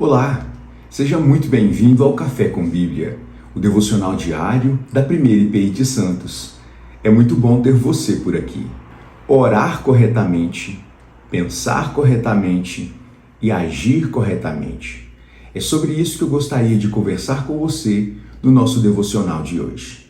Olá, seja muito bem-vindo ao Café com Bíblia, o devocional diário da Primeira IPI de Santos. É muito bom ter você por aqui. Orar corretamente, pensar corretamente e agir corretamente. É sobre isso que eu gostaria de conversar com você no nosso devocional de hoje.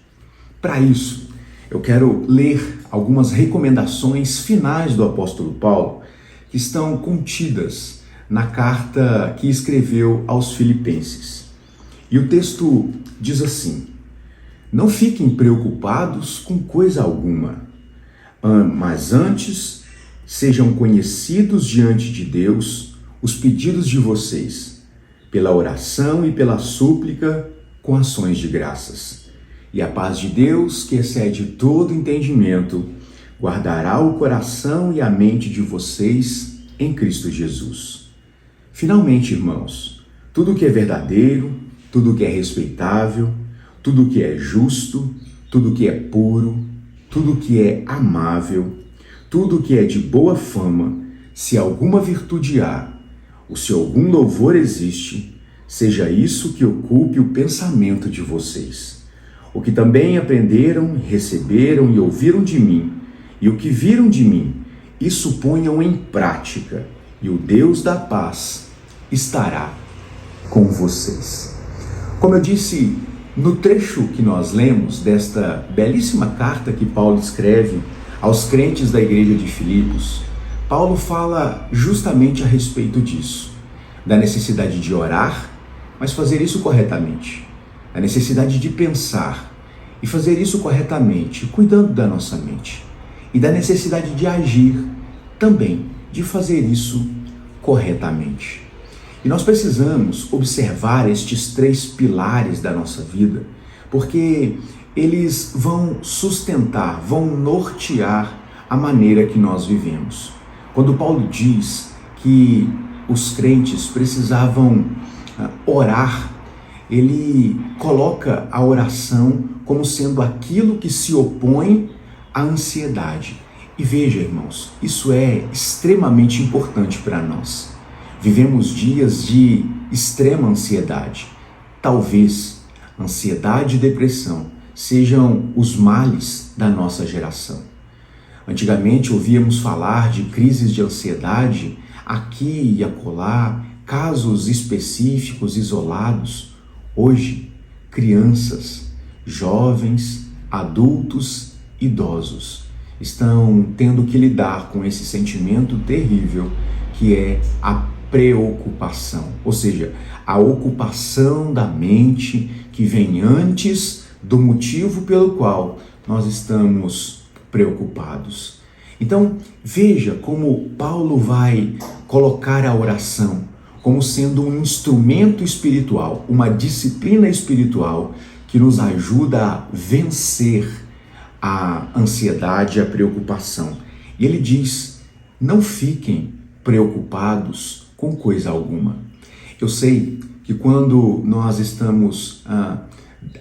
Para isso, eu quero ler algumas recomendações finais do apóstolo Paulo que estão contidas na carta que escreveu aos Filipenses. E o texto diz assim: não fiquem preocupados com coisa alguma, mas antes sejam conhecidos diante de Deus os pedidos de vocês, pela oração e pela súplica com ações de graças. E a paz de Deus, que excede todo entendimento, guardará o coração e a mente de vocês em Cristo Jesus. Finalmente, irmãos, tudo que é verdadeiro, tudo que é respeitável, tudo que é justo, tudo que é puro, tudo que é amável, tudo que é de boa fama, se alguma virtude há, ou se algum louvor existe, seja isso que ocupe o pensamento de vocês. O que também aprenderam, receberam e ouviram de mim, e o que viram de mim, isso ponham em prática, e o Deus da paz estará com vocês. Como eu disse no trecho que nós lemos desta belíssima carta que Paulo escreve aos crentes da igreja de Filipos, Paulo fala justamente a respeito disso, da necessidade de orar, mas fazer isso corretamente, a necessidade de pensar e fazer isso corretamente, cuidando da nossa mente, e da necessidade de agir também, de fazer isso corretamente. E nós precisamos observar estes três pilares da nossa vida, porque eles vão sustentar, vão nortear a maneira que nós vivemos. Quando Paulo diz que os crentes precisavam orar, ele coloca a oração como sendo aquilo que se opõe à ansiedade. E veja, irmãos, isso é extremamente importante para nós. Vivemos dias de extrema ansiedade. Talvez ansiedade e depressão sejam os males da nossa geração. Antigamente ouvíamos falar de crises de ansiedade aqui e acolá, casos específicos, isolados. Hoje, crianças, jovens, adultos, idosos estão tendo que lidar com esse sentimento terrível que é a preocupação, ou seja, a ocupação da mente que vem antes do motivo pelo qual nós estamos preocupados. Então, veja como Paulo vai colocar a oração como sendo um instrumento espiritual, uma disciplina espiritual que nos ajuda a vencer a ansiedade e a preocupação. E ele diz: não fiquem preocupados com coisa alguma. Eu sei que quando nós estamos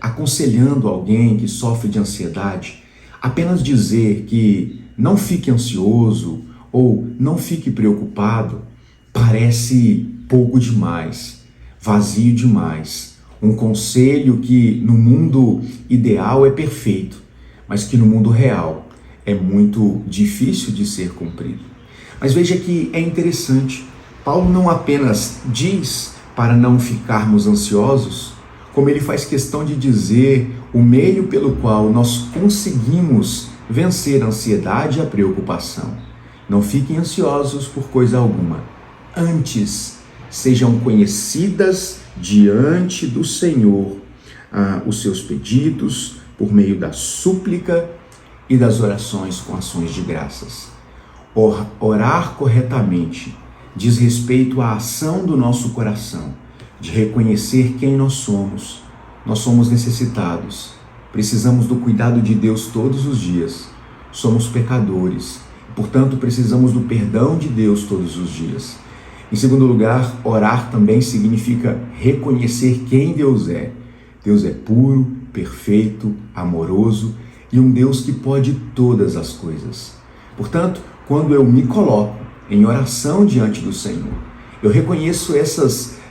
aconselhando alguém que sofre de ansiedade, apenas dizer que não fique ansioso ou não fique preocupado parece pouco demais, vazio demais. Um conselho que no mundo ideal é perfeito, mas que no mundo real é muito difícil de ser cumprido. Mas veja que é interessante, Paulo não apenas diz para não ficarmos ansiosos, como ele faz questão de dizer o meio pelo qual nós conseguimos vencer a ansiedade e a preocupação. Não fiquem ansiosos por coisa alguma. Antes, sejam conhecidas diante do Senhor os seus pedidos por meio da súplica e das orações com ações de graças. Orar corretamente diz respeito à ação do nosso coração, de reconhecer quem nós somos. Nós somos necessitados, precisamos do cuidado de Deus todos os dias. Somos pecadores, portanto precisamos do perdão de Deus todos os dias. Em segundo lugar, orar também significa reconhecer quem Deus é. Deus é puro, perfeito, amoroso e um Deus que pode todas as coisas. Portanto, quando eu me coloco em oração diante do Senhor, eu reconheço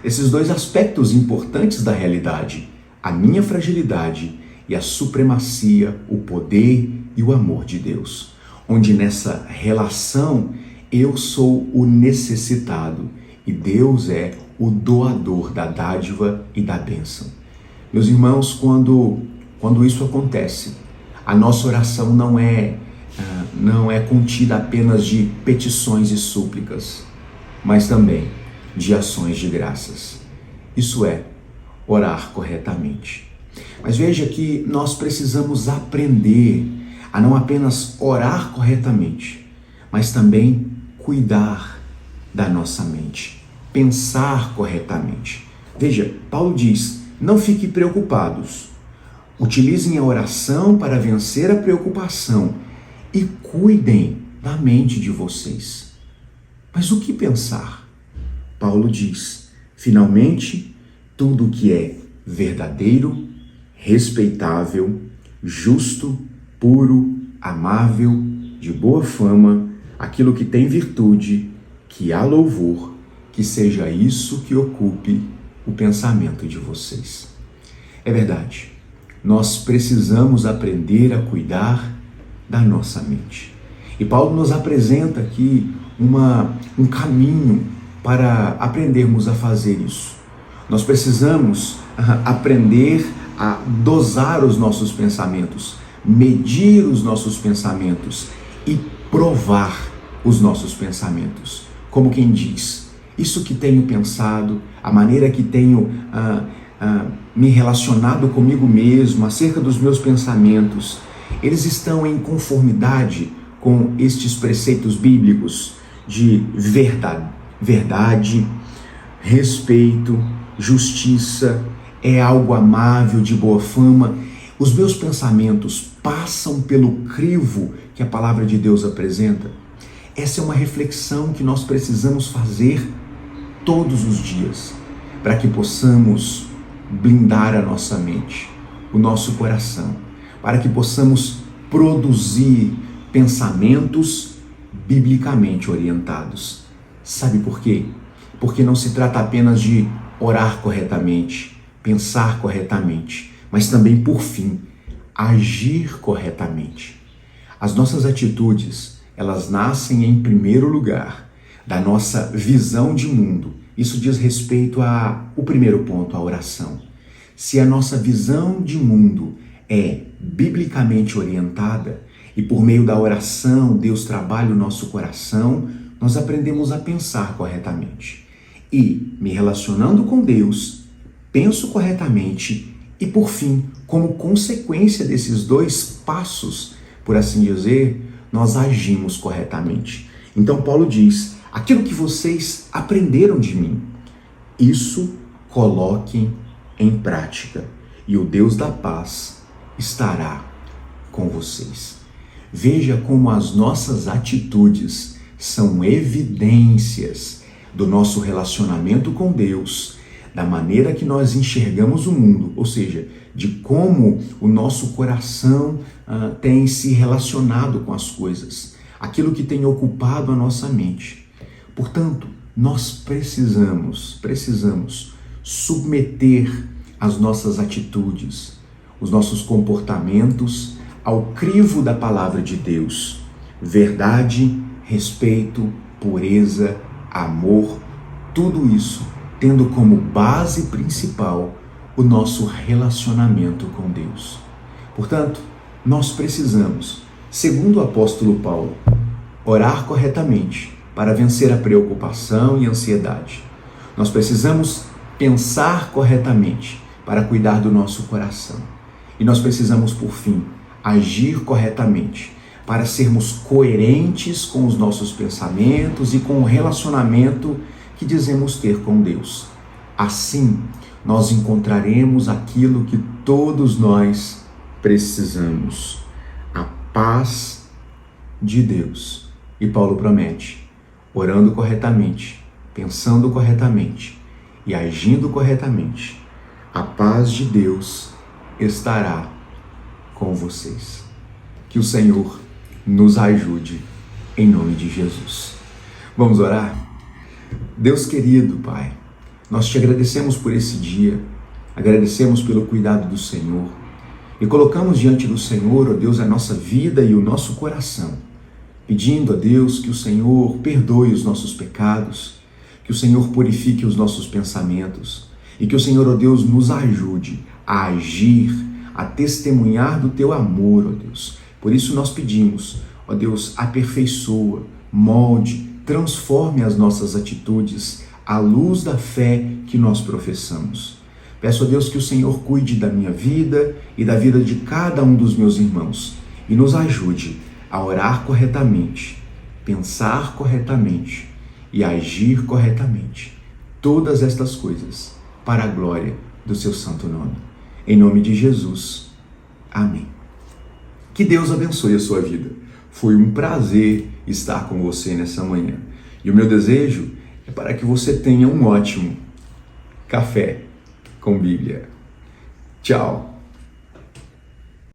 esses dois aspectos importantes da realidade, a minha fragilidade e a supremacia, o poder e o amor de Deus, onde nessa relação eu sou o necessitado e Deus é o doador da dádiva e da bênção. Meus irmãos, quando isso acontece, a nossa oração não é contida apenas de petições e súplicas, mas também de ações de graças. Isso é orar corretamente. Mas veja que nós precisamos aprender a não apenas orar corretamente, mas também cuidar da nossa mente, pensar corretamente. Veja, Paulo diz: não fiquem preocupados, utilizem a oração para vencer a preocupação e cuidem da mente de vocês. Mas o que pensar? Paulo diz: finalmente, tudo o que é verdadeiro, respeitável, justo, puro, amável, de boa fama, aquilo que tem virtude, que há louvor, que seja isso que ocupe o pensamento de vocês. É verdade, nós precisamos aprender a cuidar da nossa mente. E Paulo nos apresenta aqui um caminho para aprendermos a fazer isso. Nós precisamos aprender a dosar os nossos pensamentos, medir os nossos pensamentos e provar os nossos pensamentos. Como quem diz: isso que tenho pensado, a maneira que tenho me relacionado comigo mesmo, acerca dos meus pensamentos, eles estão em conformidade com estes preceitos bíblicos de verdade, respeito, justiça, é algo amável, de boa fama. Os meus pensamentos passam pelo crivo que a palavra de Deus apresenta? Essa é uma reflexão que nós precisamos fazer todos os dias, para que possamos blindar a nossa mente, o nosso coração, para que possamos produzir pensamentos biblicamente orientados. Sabe por quê? Porque não se trata apenas de orar corretamente, pensar corretamente, mas também, por fim, agir corretamente. As nossas atitudes, elas nascem em primeiro lugar da nossa visão de mundo. Isso diz respeito ao primeiro ponto, a oração. Se a nossa visão de mundo é biblicamente orientada e por meio da oração Deus trabalha o nosso coração, nós aprendemos a pensar corretamente. E, me relacionando com Deus, penso corretamente e, por fim, como consequência desses dois passos, por assim dizer, nós agimos corretamente. Então Paulo diz: aquilo que vocês aprenderam de mim, isso coloquem em prática e o Deus da paz estará com vocês. Veja como as nossas atitudes são evidências do nosso relacionamento com Deus, da maneira que nós enxergamos o mundo, ou seja, de como o nosso coração tem se relacionado com as coisas, aquilo que tem ocupado a nossa mente. Portanto, nós precisamos submeter as nossas atitudes, os nossos comportamentos ao crivo da palavra de Deus. Verdade, respeito, pureza, amor, tudo isso tendo como base principal o nosso relacionamento com Deus. Portanto, nós precisamos, segundo o apóstolo Paulo, orar corretamente para vencer a preocupação e a ansiedade. Nós precisamos pensar corretamente para cuidar do nosso coração. E nós precisamos, por fim, agir corretamente para sermos coerentes com os nossos pensamentos e com o relacionamento que dizemos ter com Deus. Assim, nós encontraremos aquilo que todos nós precisamos: a paz de Deus. E Paulo promete: orando corretamente, pensando corretamente e agindo corretamente, a paz de Deus estará com vocês. Que o Senhor nos ajude, em nome de Jesus. Vamos orar? Deus querido, Pai, Nós te agradecemos por esse dia, agradecemos pelo cuidado do Senhor e colocamos diante do Senhor, ó Deus, a nossa vida e o nosso coração, pedindo a Deus que o Senhor perdoe os nossos pecados, que o Senhor purifique os nossos pensamentos e que o Senhor, ó Deus, nos ajude a agir, a testemunhar do teu amor, ó Deus. Por isso nós pedimos, ó Deus, aperfeiçoa, molde, transforme as nossas atitudes à luz da fé que nós professamos. Peço a Deus que o Senhor cuide da minha vida e da vida de cada um dos meus irmãos e nos ajude a orar corretamente, pensar corretamente e agir corretamente. Todas estas coisas para a glória do seu santo nome. Em nome de Jesus. Amém. Que Deus abençoe a sua vida. Foi um prazer estar com você nessa manhã. E o meu desejo é para que você tenha um ótimo café com Bíblia. Tchau!